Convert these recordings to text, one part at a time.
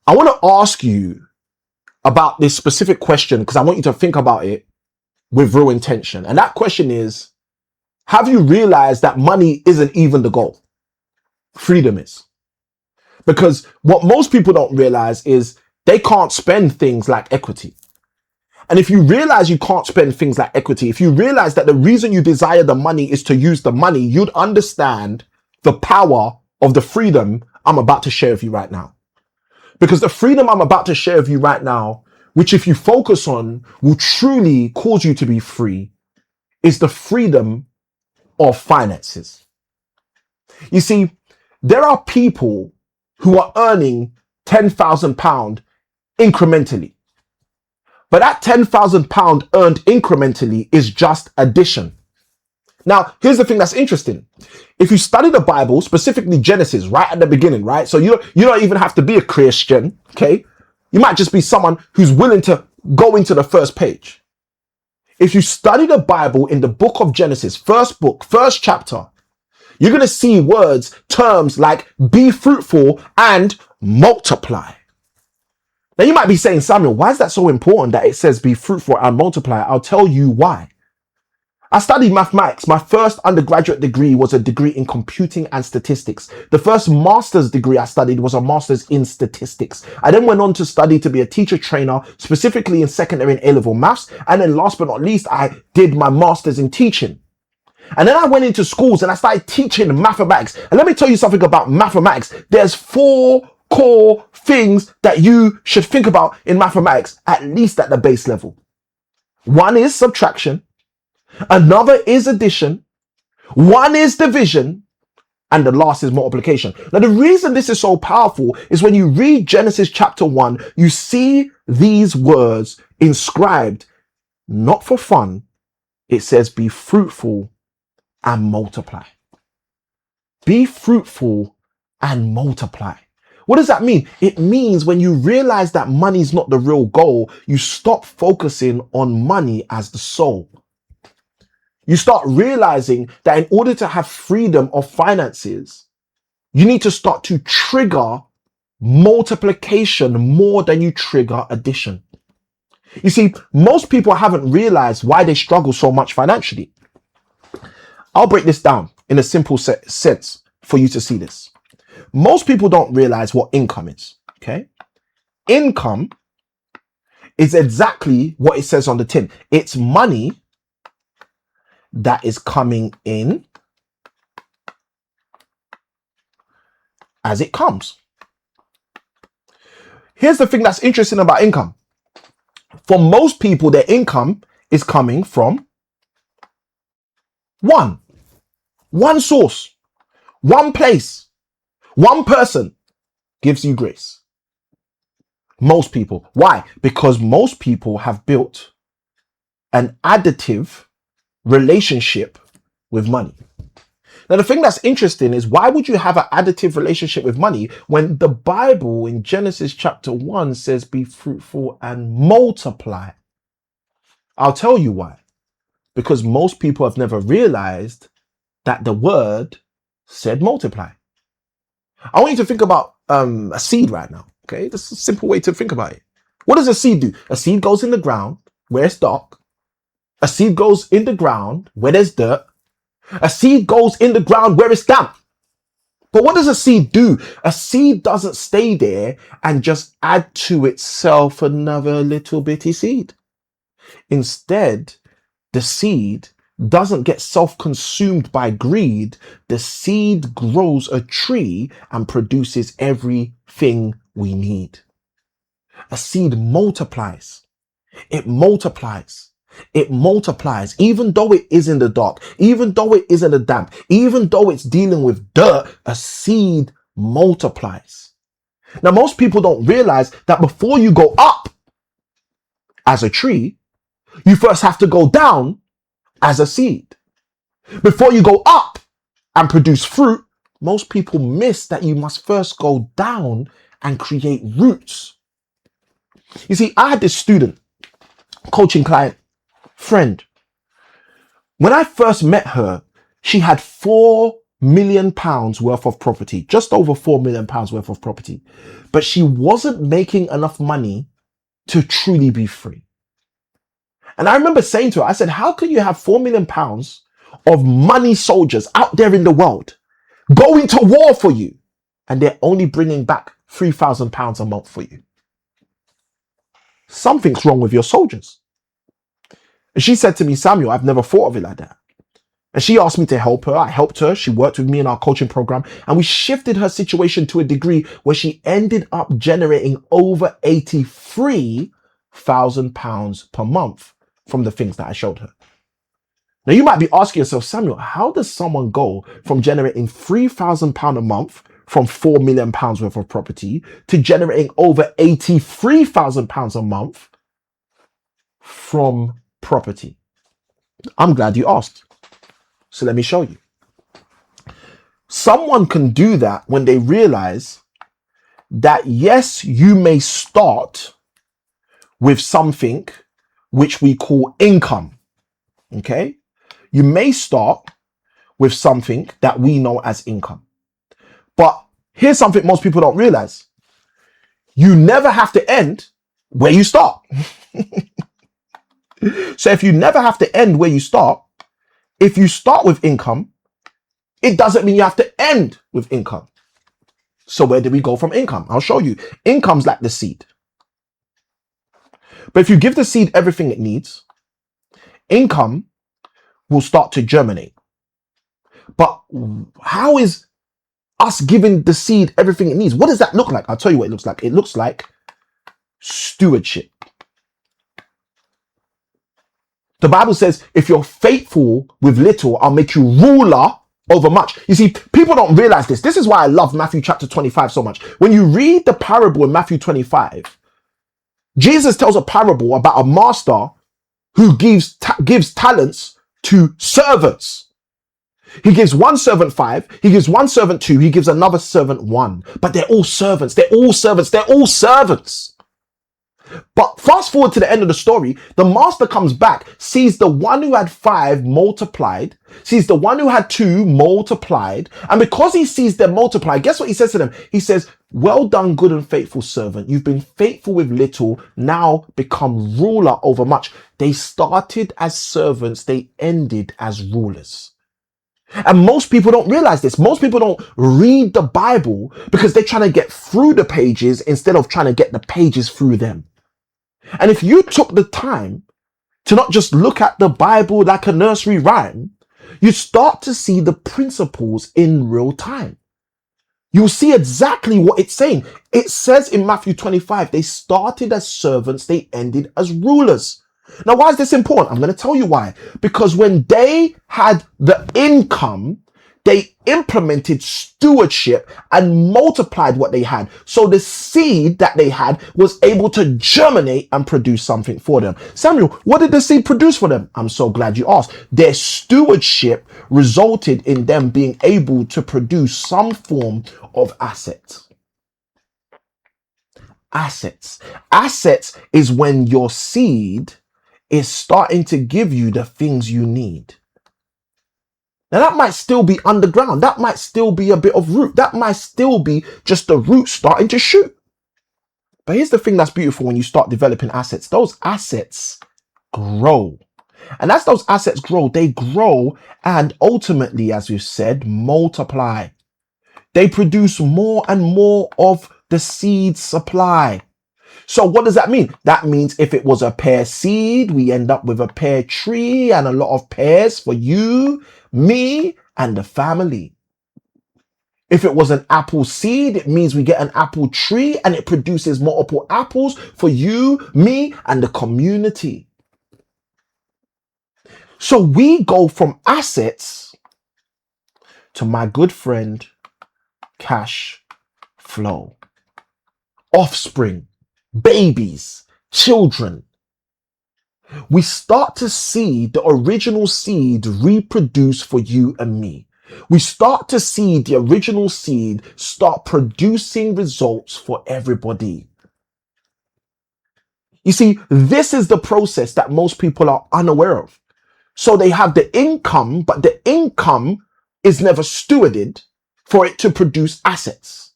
I want to ask you about this specific question because I want you to think about it with real intention. And that question is, have you realized that money isn't even the goal? Freedom is. Because what most people don't realize is they can't spend things like equity. And if you realize you can't spend things like equity, if you realize that the reason you desire the money is to use the money, you'd understand the power of the freedom I'm about to share with you right now. Because the freedom I'm about to share with you right now, which if you focus on will truly cause you to be free, is the freedom of finances. You see, there are people who are earning £10,000 incrementally. But that £10,000 earned incrementally is just addition. Now, here's the thing that's interesting. If you study the Bible, specifically Genesis, right at the beginning, right? So you don't even have to be a Christian, okay? You might just be someone who's willing to go into the first page. If you study the Bible in the book of Genesis, first book, first chapter, you're going to see words, terms like be fruitful and multiply. Now you might be saying, Samuel, why is that so important that it says be fruitful and multiply? I'll tell you why. I studied mathematics. My first undergraduate degree was a degree in computing and statistics. The first master's degree I studied was a master's in statistics. I then went on to study to be a teacher trainer, specifically in secondary and A-level maths. And then last but not least, I did my master's in teaching. And then I went into schools and I started teaching mathematics. And let me tell you something about mathematics. There's 4 core things that you should think about in mathematics, at least at the base level. One is subtraction. Another is addition. One is division. And the last is multiplication. Now, the reason this is so powerful is when you read Genesis chapter 1, you see these words inscribed, not for fun. It says, be fruitful and multiply. Be fruitful and multiply. What does that mean? It means when you realize that money is not the real goal, you stop focusing on money as the soul. You start realizing that in order to have freedom of finances, you need to start to trigger multiplication more than you trigger addition. You see, most people haven't realized why they struggle so much financially. I'll break this down in a simple sense for you to see this. Most people don't realize what income is, okay? Income is exactly what it says on the tin. It's money that is coming in as it comes. Here's the thing that's interesting about income. For most people, their income is coming from one source, one place. One person gives you grace. Most people. Why? Because most people have built an additive relationship with money. Now, the thing that's interesting is, why would you have an additive relationship with money when the Bible in Genesis chapter 1 says be fruitful and multiply? I'll tell you why. Because most people have never realized that the word said multiply. I want you to think about a seed right now, okay? This is a simple way to think about it. What does a seed do? A seed goes in the ground where it's dark. A seed goes in the ground where there's dirt. A seed goes in the ground where it's damp. But what does a seed do? A seed doesn't stay there and just add to itself another little bitty seed. Instead, the seed doesn't get self-consumed by greed. The seed grows a tree and produces everything we need. A seed multiplies. It multiplies. It multiplies. Even though it is in the dark, even though it is in the damp, even though it's dealing with dirt, a seed multiplies. Now, most people don't realize that before you go up as a tree, you first have to go down as a seed. Before you go up and produce fruit, most people miss that you must first go down and create roots. You see, I had this student, coaching client, friend. When I first met her, she had 4 million worth of property, just over 4 million pounds worth of property, but she wasn't making enough money to truly be free. And I remember saying to her, I said, how can you have 4 million pounds of money soldiers out there in the world going to war for you, and they're only bringing back 3,000 pounds a month for you? Something's wrong with your soldiers. And she said to me, Samuel, I've never thought of it like that. And she asked me to help her. I helped her. She worked with me in our coaching program, and we shifted her situation to a degree where she ended up generating over 83,000 pounds per month from the things that I showed her. Now you might be asking yourself, Samuel, how does someone go from generating 3,000 pounds a month from 4 million pounds worth of property to generating over 83,000 pounds a month from property? I'm glad you asked. So let me show you. Someone can do that when they realize that, yes, you may start with something which we call income. Okay? You may start with something that we know as income. But here's something most people don't realize. You never have to end where you start. So if you never have to end where you start, if you start with income, it doesn't mean you have to end with income. So where do we go from income? I'll show you. Income's like the seed. But if you give the seed everything it needs, income will start to germinate. But how is us giving the seed everything it needs? What does that look like? I'll tell you what it looks like. It looks like stewardship. The Bible says, if you're faithful with little, I'll make you ruler over much. You see, people don't realize this. This is why I love Matthew chapter 25 so much. When you read the parable in Matthew 25, Jesus tells a parable about a master who gives talents to servants. He gives one servant 5, he gives one servant 2, he gives another servant 1. But they're all servants, they're all servants, they're all servants. But fast forward to the end of the story, the master comes back, sees the one who had 5 multiplied, sees the one who had 2 multiplied, and because he sees them multiply, guess what he says to them? He says, well done, good and faithful servant. You've been faithful with little, now become ruler over much. They started as servants, they ended as rulers. And most people don't realize this. Most people don't read the Bible because they're trying to get through the pages instead of trying to get the pages through them. And if you took the time to not just look at the Bible like a nursery rhyme, you start to see the principles in real time. You'll see exactly what it's saying. It says in Matthew 25, they started as servants, they ended as rulers. Now, why is this important? I'm going to tell you why. Because when they had the income, they implemented stewardship and multiplied what they had. So the seed that they had was able to germinate and produce something for them. Samuel, what did the seed produce for them? I'm so glad you asked. Their stewardship resulted in them being able to produce some form of assets. Assets. Assets is when your seed is starting to give you the things you need. Now that might still be underground. That might still be a bit of root. That might still be just the root starting to shoot. But here's the thing that's beautiful when you start developing assets. Those assets grow. And as those assets grow, they grow and ultimately, as we've said, multiply. They produce more and more of the seed supply. So what does that mean? That means if it was a pear seed, we end up with a pear tree and a lot of pears for you, me, and the family. If it was an apple seed, it means we get an apple tree and it produces multiple apples for you, me, and the community. So we go from assets to my good friend, cash flow. Offspring. Babies, children. We start to see the original seed reproduce for you and me. We start to see the original seed start producing results for everybody. You see, this is the process that most people are unaware of. So they have the income, but the income is never stewarded for it to produce assets.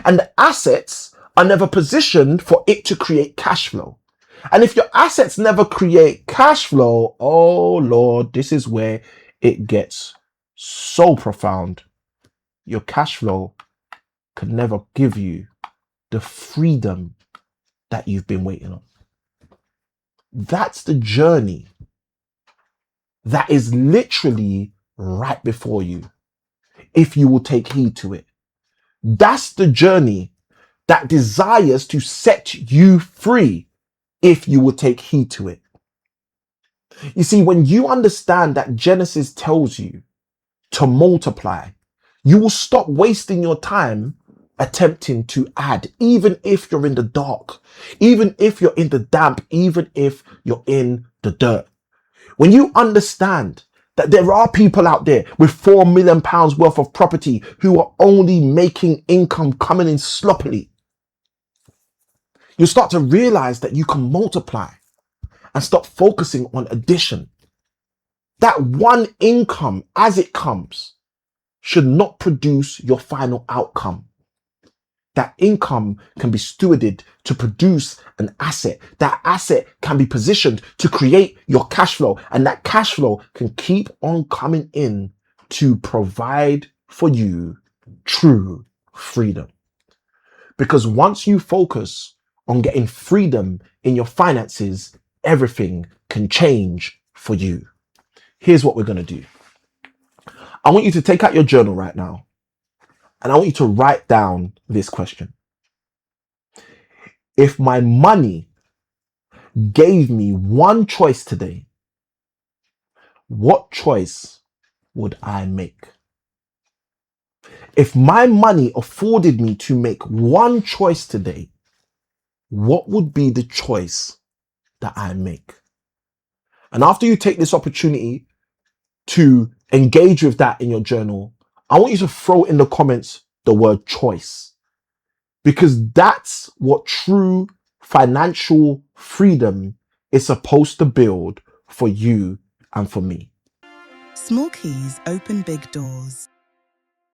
And the assets are never positioned for it to create cash flow. And if your assets never create cash flow, oh Lord, this is where it gets so profound. Your cash flow can never give you the freedom that you've been waiting on. That's the journey that is literally right before you, if you will take heed to it. That's the journey that desires to set you free, if you will take heed to it. You see, when you understand that Genesis tells you to multiply, you will stop wasting your time attempting to add, even if you're in the dark, even if you're in the damp, even if you're in the dirt. When you understand that there are people out there with £4 million worth of property who are only making income coming in sloppily, you start to realize that you can multiply and stop focusing on addition. That one income as it comes should not produce your final outcome. That income can be stewarded to produce an asset. That asset can be positioned to create your cash flow, and that cash flow can keep on coming in to provide for you true freedom. Because once you focus on getting freedom in your finances, everything can change for you. Here's what we're going to do. I want you to take out your journal right now, and I want you to write down this question. If my money gave me one choice today, what choice would I make? If my money afforded me to make one choice today, what would be the choice that I make? And after you take this opportunity to engage with that in your journal, I want you to throw in the comments the word choice, because that's what true financial freedom is supposed to build for you and for me. Small keys open big doors.